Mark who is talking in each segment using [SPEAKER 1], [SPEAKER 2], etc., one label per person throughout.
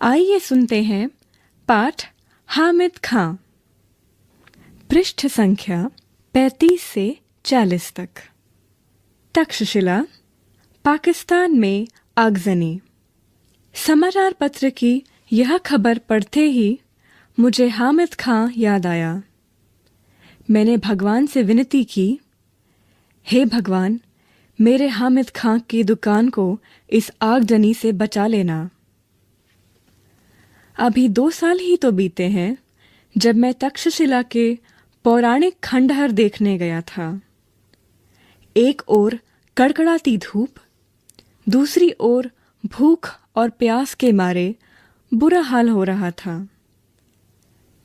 [SPEAKER 1] आइए सुनते हैं पाठ हामिद खां, पृष्ठ संख्या 35 से 40 तक। तक्षशिला, पाकिस्तान में आगजनी। समाचार पत्र की यह खबर पढ़ते ही मुझे हामिद खां याद आया। मैंने भगवान से विनती की, हे भगवान, मेरे हामिद खां की दुकान को इस आगजनी से बचा लेना। अभी 2 साल ही तो बीते हैं जब मैं तक्षशिला के पौराणिक खंडहर देखने गया था। एक ओर कड़कड़ाती धूप, दूसरी ओर भूख और प्यास के मारे बुरा हाल हो रहा था।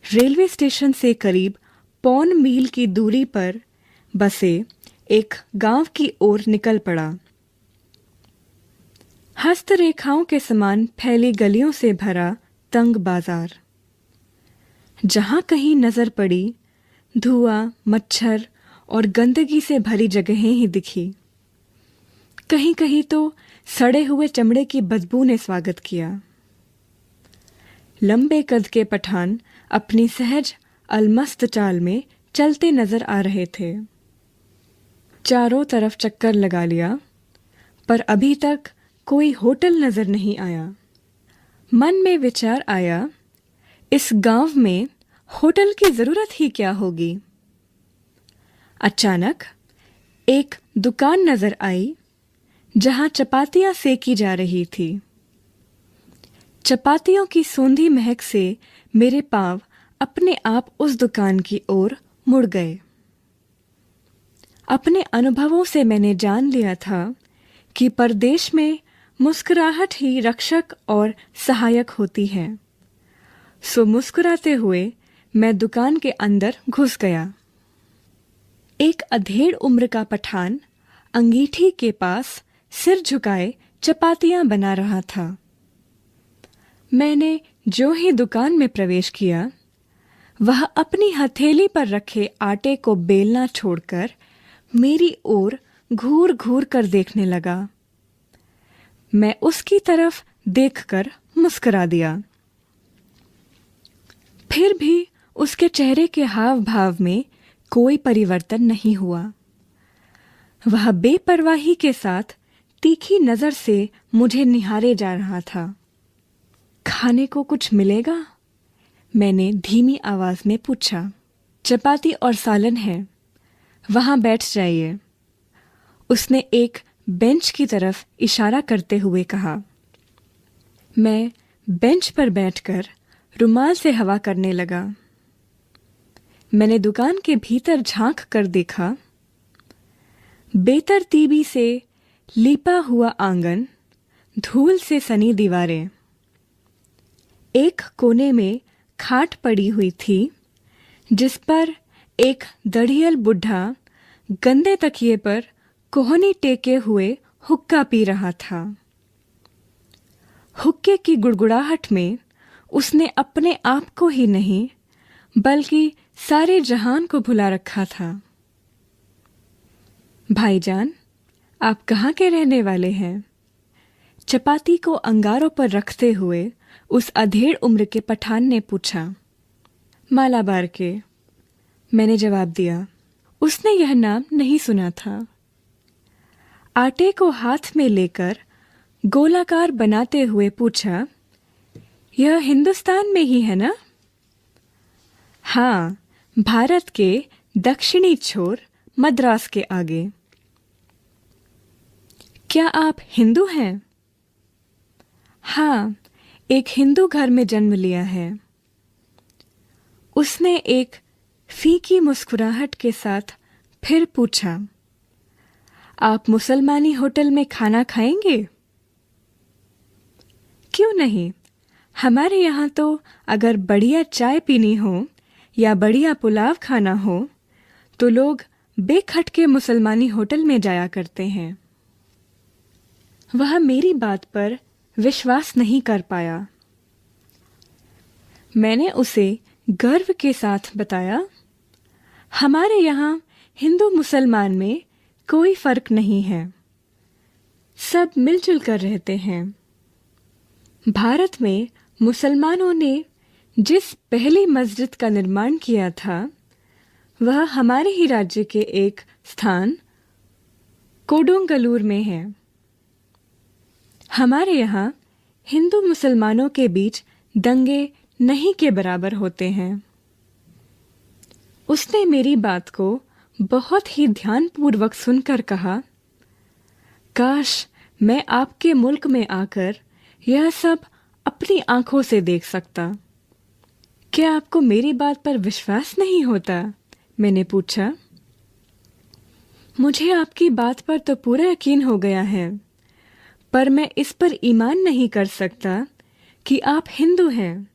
[SPEAKER 1] रेलवे स्टेशन से करीब 1.25 मील की दूरी पर बसे एक गांव की ओर निकल पड़ा। हस्तरेखाओं के समान फैली गलियों से भरा तंग बाजार। जहां कहीं नजर पड़ी, धुआं, मच्छर और गंदगी से भरी जगहें ही दिखी। कहीं कहीं तो सड़े हुए चमड़े की बदबू ने स्वागत किया। लंबे कद के पठान अपनी सहज अलमस्त चाल में चलते नजर आ रहे थे। चारों तरफ चक्कर लगा लिया, पर अभी तक कोई होटल नजर नहीं आया। मन में विचार आया, इस गांव में होटल की जरूरत ही क्या होगी। अचानक एक दुकान नजर आई जहां चपातियां सेकी जा रही थी। चपातियों की सोंधी महक से मेरे पांव अपने आप उस दुकान की ओर मुड़ गए। अपने अनुभवों से मैंने जान लिया था कि परदेश में मुस्कुराहट ही रक्षक और सहायक होती है। सो मुस्कुराते हुए मैं दुकान के अंदर घुस गया। एक अधेड़ उम्र का पठान अंगीठी के पास सिर झुकाए चपातियां बना रहा था। मैंने जो ही दुकान में प्रवेश किया, वह अपनी हथेली पर रखे आटे को बेलना छोड़कर मेरी ओर घूर घूर कर देखने लगा। मैं उसकी तरफ देखकर मुस्कुरा दिया। फिर भी उसके चेहरे के हाव भाव में कोई परिवर्तन नहीं हुआ। वह बेपरवाही के साथ तीखी नजर से मुझे निहारे जा रहा था। खाने को कुछ मिलेगा? मैंने धीमी आवाज में पूछा। चपाती और सालन है, वहां बैठ जाइए, उसने एक बेंच की तरफ इशारा करते हुए कहा। मैं बेंच पर बैठकर रुमाल से हवा करने लगा। मैंने दुकान के भीतर झांक कर देखा। बेतरतीबी से लीपा हुआ आंगन, धूल से सनी दीवारें। एक कोने में खाट पड़ी हुई थी जिस पर एक दढ़ियल बुढ़ा गंदे तकिए पर कोहनी टेके हुए हुक्का पी रहा था। हुक्के की गुड़गुड़ाहट में उसने अपने आप को ही नहीं बल्कि सारे जहान को भुला रखा था। भाईजान, आप कहाँ के रहने वाले हैं? चपाती को अंगारों पर रखते हुए उस अधेड़ उम्र के पठान ने पूछा। मालाबार के, मैंने जवाब दिया। उसने यह नाम नहीं सुना था। आटे को हाथ में लेकर गोलाकार बनाते हुए पूछा, यह हिंदुस्तान में ही है ना? हाँ, भारत के दक्षिणी छोर, मद्रास के आगे। क्या आप हिंदू हैं? हाँ, एक हिंदू घर में जन्म लिया है। उसने एक फीकी मुस्कुराहट के साथ फिर पूछा, आप मुसलमानी होटल में खाना खाएंगे? क्यों नहीं, हमारे यहाँ तो अगर बढ़िया चाय पीनी हो या बढ़िया पुलाव खाना हो तो लोग बेखटके मुसलमानी होटल में जाया करते हैं। वह मेरी बात पर विश्वास नहीं कर पाया। मैंने उसे गर्व के साथ बताया, हमारे यहाँ हिंदू मुसलमान में कोई फर्क नहीं है, सब मिलजुल कर रहते हैं। भारत में मुसलमानों ने जिस पहली मस्जिद का निर्माण किया था वह हमारे ही राज्य के एक स्थान कोडोंगलूर में है। हमारे यहाँ हिंदू मुसलमानों के बीच दंगे नहीं के बराबर होते हैं। उसने मेरी बात को बहुत ही ध्यानपूर्वक सुनकर कहा, काश मैं आपके मुल्क में आकर यह सब अपनी आंखों से देख सकता। क्या आपको मेरी बात पर विश्वास नहीं होता? मैंने पूछा। मुझे आपकी बात पर तो पूरा यकीन हो गया है, पर मैं इस पर ईमान नहीं कर सकता कि आप हिंदू हैं,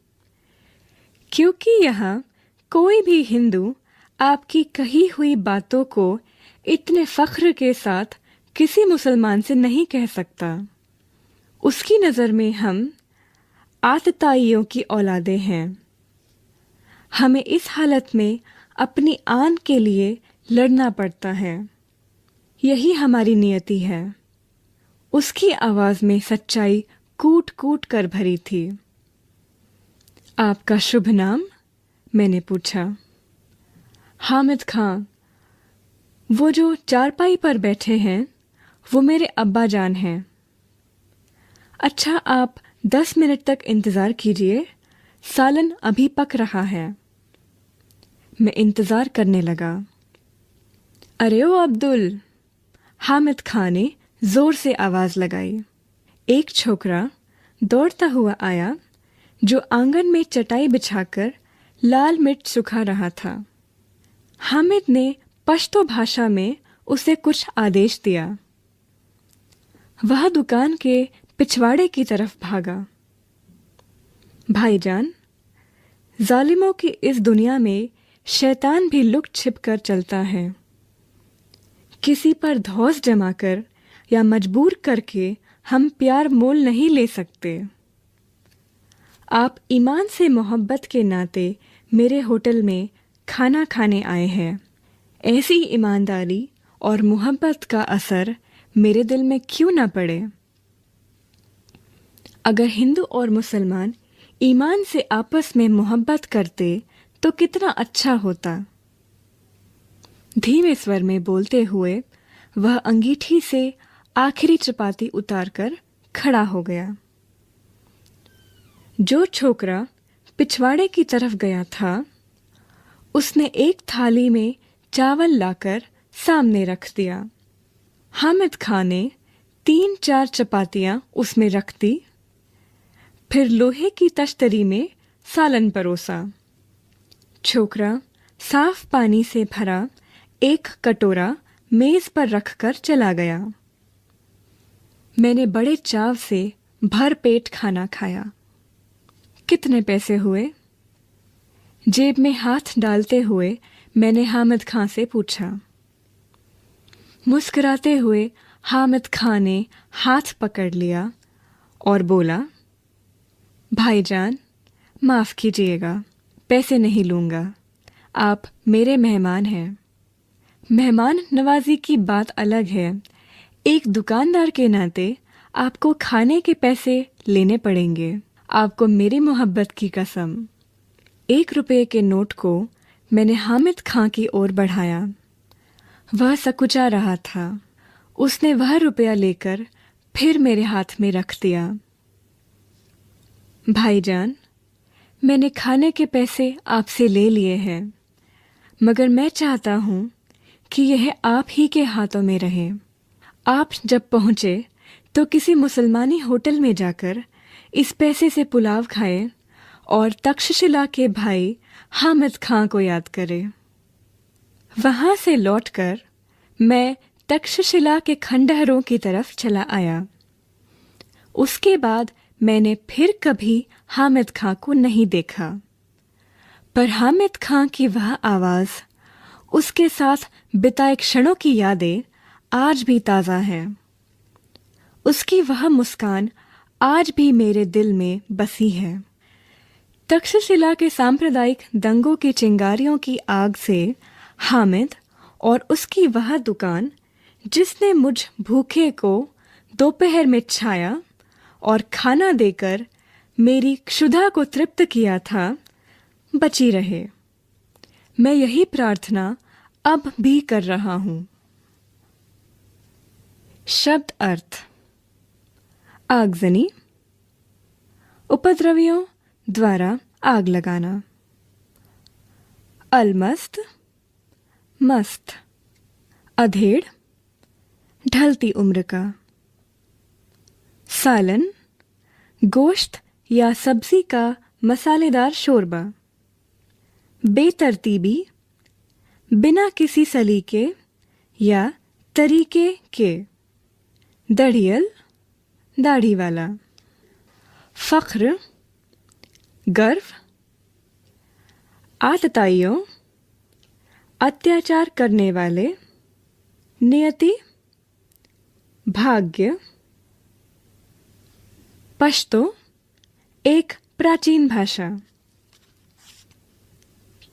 [SPEAKER 1] क्योंकि यहाँ कोई भी हिंदू आपकी कही हुई बातों को इतने फख्र के साथ किसी मुसलमान से नहीं कह सकता। उसकी नज़र में हम आतताइयों की औलादे हैं। हमें इस हालत में अपनी आन के लिए लड़ना पड़ता है। यही हमारी नियति है। उसकी आवाज में सच्चाई कूट कूट कर भरी थी। आपका शुभ नाम? मैंने पूछा। हामिद खां। वो जो चारपाई पर बैठे हैं वो मेरे अब्बा जान हैं। अच्छा, आप 10 मिनट तक इंतज़ार कीजिए, सालन अभी पक रहा है। मैं इंतज़ार करने लगा। अरे ओ अब्दुल, हामिद खां ने जोर से आवाज लगाई। एक छोकरा दौड़ता हुआ आया जो आंगन में चटाई बिछाकर लाल मिर्च सुखा रहा था। हामिद ने पश्तो भाषा में उसे कुछ आदेश दिया। वह दुकान के पिछवाड़े की तरफ भागा। भाईजान, जालिमों की इस दुनिया में शैतान भी लुक छिप कर चलता है। किसी पर धौंस जमाकर या मजबूर करके हम प्यार मोल नहीं ले सकते। आप ईमान से मोहब्बत के नाते मेरे होटल में खाना खाने आए हैं। ऐसी ईमानदारी और मोहब्बत का असर मेरे दिल में क्यों ना पड़े। अगर हिंदू और मुसलमान ईमान से आपस में मोहब्बत करते तो कितना अच्छा होता। धीमे स्वर में बोलते हुए वह अंगीठी से आखिरी चपाती उतारकर खड़ा हो गया। जो छोकरा पिछवाड़े की तरफ गया था उसने एक थाली में चावल लाकर सामने रख दिया। हामिद खां ने 3-4 चपातियां उसमें रख दी, फिर लोहे की तश्तरी में सालन परोसा। छोकरा साफ पानी से भरा एक कटोरा मेज पर रखकर चला गया। मैंने बड़े चाव से भर पेट खाना खाया। कितने पैसे हुए? जेब में हाथ डालते हुए मैंने हामिद खां से पूछा। मुस्कुराते हुए हामिद खां ने हाथ पकड़ लिया और बोला, भाईजान माफ़ कीजिएगा, पैसे नहीं लूँगा। आप मेरे मेहमान हैं। मेहमान नवाजी की बात अलग है, एक दुकानदार के नाते आपको खाने के पैसे लेने पड़ेंगे। आपको मेरी मोहब्बत की कसम। 1 रुपये के नोट को मैंने हामिद खां की ओर बढ़ाया। वह सकुचा रहा था। उसने वह रुपया लेकर फिर मेरे हाथ में रख दिया। भाईजान, मैंने खाने के पैसे आपसे ले लिए हैं, मगर मैं चाहता हूँ कि यह आप ही के हाथों में रहे। आप जब पहुँचे तो किसी मुसलमानी होटल में जाकर इस पैसे से पुलाव खाएं और तक्षशिला के भाई हामिद खां को याद करें। वहाँ से लौटकर मैं तक्षशिला के खंडहरों की तरफ चला आया। उसके बाद मैंने फिर कभी हामिद खां को नहीं देखा, पर हामिद खां की वह आवाज़, उसके साथ बिताए क्षणों की यादें आज भी ताज़ा हैं। उसकी वह मुस्कान आज भी मेरे दिल में बसी है। तक्षशिला के सांप्रदायिक दंगों की चिंगारियों की आग से हामिद और उसकी वह दुकान, जिसने मुझ भूखे को दोपहर में छाया और खाना देकर मेरी क्षुधा को तृप्त किया था बची रहे। मैं यही प्रार्थना अब भी कर रहा हूँ। शब्द अर्थ। आगजनी, उपद्रवियों द्वारा आग लगाना। अलमस्त, मस्त, अधेड़, ढलती उम्र का। सालन, गोश्त या सब्जी का मसालेदार शोरबा। बेतरतीबी, बिना किसी सलीके या तरीके के। दढ़ियल, दाढ़ी वाला। फख्र, गर्व। आतताइयों, अत्याचार करने वाले। नियति, भाग्य। पश्तो, एक प्राचीन भाषा।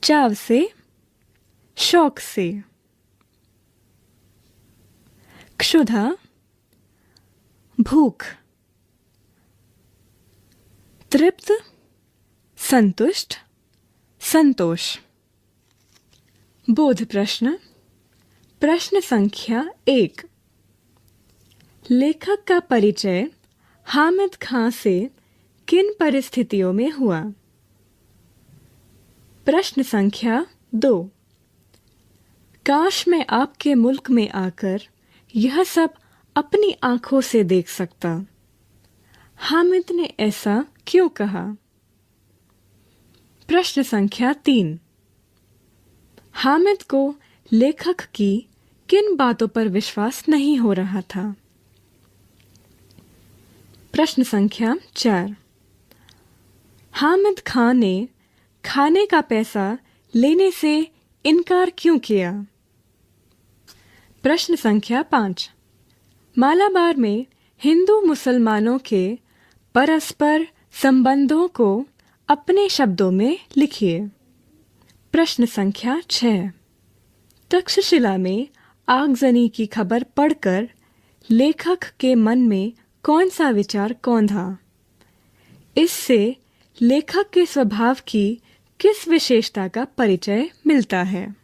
[SPEAKER 1] चाव से, शौक से। क्षुधा, भूख। तृप्त, संतुष्ट, संतोष। बोध प्रश्न। प्रश्न संख्या 1। लेखक का परिचय हामिद खां से किन परिस्थितियों में हुआ? प्रश्न संख्या 2। काश मैं आपके मुल्क में आकर यह सब अपनी आंखों से देख सकता। हामिद ने ऐसा क्यों कहा? प्रश्न संख्या 3। हामिद को लेखक की किन बातों पर विश्वास नहीं हो रहा था? प्रश्न संख्या 4। हामिद खां ने खाने का पैसा लेने से इनकार क्यों किया? प्रश्न संख्या 5। मालाबार में हिंदू मुसलमानों के परस्पर संबंधों को अपने शब्दों में लिखिए। प्रश्न संख्या 6। तक्षशिला में आगजनी की खबर पढ़कर लेखक के मन में कौन सा विचार कौंधा? इससे लेखक के स्वभाव की किस विशेषता का परिचय मिलता है?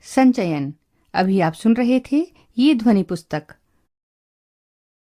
[SPEAKER 2] संचयन। अभी आप सुन रहे थे ये ध्वनि पुस्तक